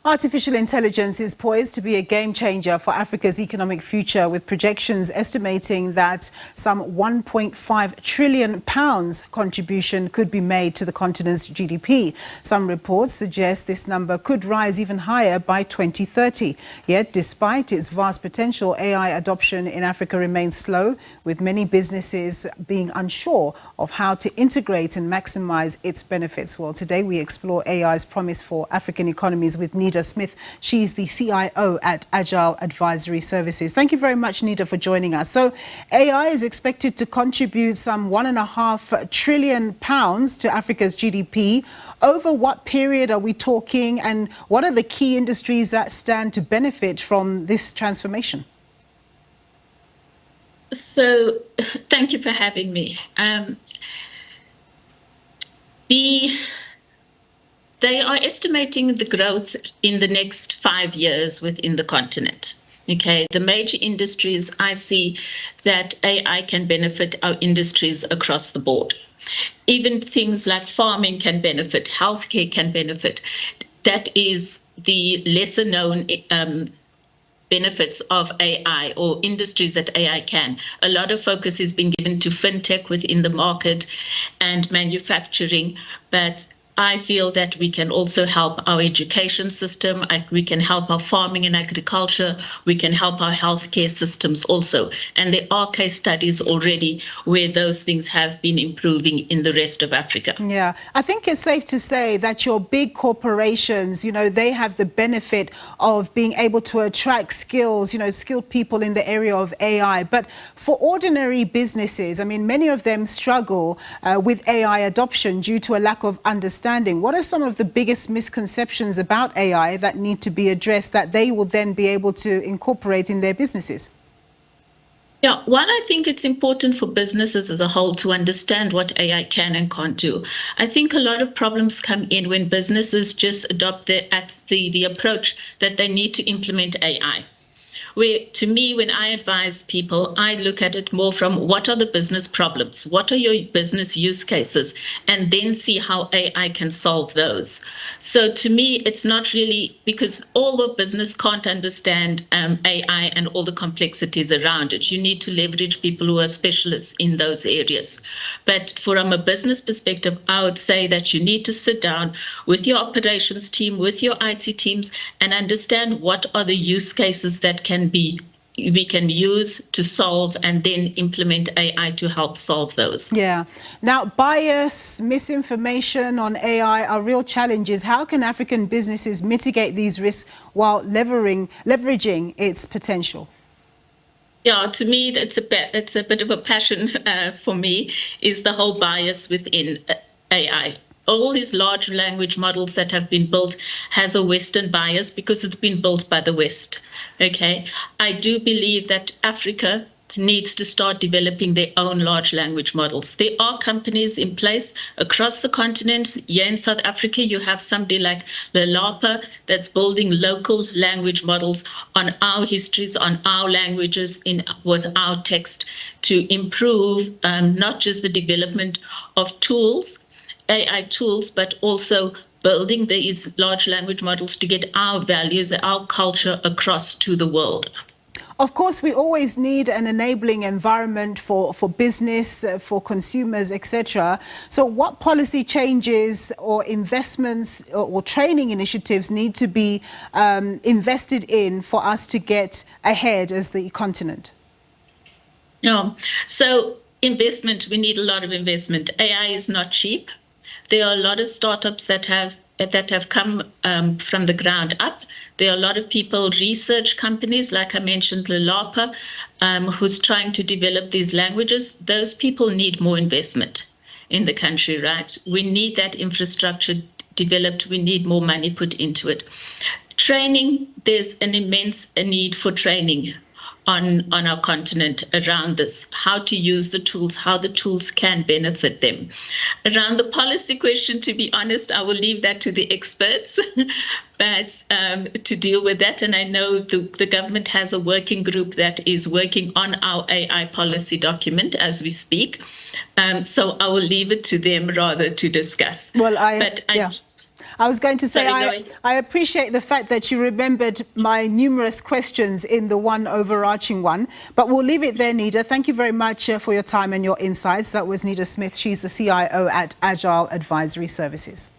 Artificial intelligence is poised to be a game changer for Africa's economic future, with projections estimating that some £1.5 trillion contribution could be made to the continent's GDP. Some reports suggest this number could rise even higher by 2030. Yet, despite its vast potential, AI adoption in Africa remains slow, with many businesses being unsure of how to integrate and maximize its benefits. Well, today we explore AI's promise for African economies with Neda Smith. She's the CIO at Agile Advisory Services. Thank you very much, Neda, for joining us. So AI is expected to contribute some £1.5 trillion to Africa's GDP. Over what period are we talking, and what are the key industries that stand to benefit from this transformation? So thank you for having me. They are estimating the growth in the next 5 years within the continent. Okay, the major industries, I see that AI can benefit our industries across the board. Even things like farming can benefit, healthcare can benefit. That is the lesser known benefits of AI, or industries that AI can. A lot of focus is being given to fintech within the market and manufacturing, but I feel that we can also help our education system, we can help our farming and agriculture, we can help our healthcare systems also. And there are case studies already where those things have been improving in the rest of Africa. Yeah, I think it's safe to say that your big corporations, they have the benefit of being able to attract skills, skilled people in the area of AI. But for ordinary businesses, I mean, many of them struggle with AI adoption due to a lack of understanding. What are some of the biggest misconceptions about AI that need to be addressed that they will then be able to incorporate in their businesses? Yeah, one, I think it's important for businesses as a whole to understand what AI can and can't do. I think a lot of problems come in when businesses just adopt the approach that they need to implement AI. Where, to me, when I advise people, I look at it more from what are the business problems, what are your business use cases, and then see how AI can solve those. So to me, it's not really, because all of business can't understand AI and all the complexities around it. You need to leverage people who are specialists in those areas. But from a business perspective, I would say that you need to sit down with your operations team, with your IT teams, and understand what are the use cases that we can use to solve, and then implement AI to help solve those. Yeah. Now, bias, misinformation on AI are real challenges. How can African businesses mitigate these risks while leveraging its potential? Yeah, to me, it's a bit of a passion for me, is the whole bias within AI. All these large language models that have been built has a Western bias because it's been built by the West. Okay, I do believe that Africa needs to start developing their own large language models. There are companies in place across the continent. Here in South Africa, you have somebody like Lelapa that's building local language models on our histories, on our languages, with our text, to improve not just the development of tools, AI tools, but also building these large language models to get our values, our culture across to the world. Of course, we always need an enabling environment for business, for consumers, etc. So what policy changes or investments or training initiatives need to be invested in for us to get ahead as the continent? Yeah, so investment, we need a lot of investment. AI is not cheap. There are a lot of startups that have come from the ground up. There are a lot of people, research companies, like I mentioned, Lelapa, who's trying to develop these languages. Those people need more investment in the country, right? We need that infrastructure developed. We need more money put into it. Training, there's an immense need for training on our continent around this, how to use the tools, how the tools can benefit them. Around the policy question, to be honest, I will leave that to the experts but to deal with that. And I know the government has a working group that is working on our AI policy document as we speak. So I will leave it to them rather to discuss. Well, I was going to say, Sorry, I appreciate the fact that you remembered my numerous questions in the one overarching one, but we'll leave it there, Neda. Thank you very much for your time and your insights. That was Neda Smith. She's the CIO at Agile Advisory Services.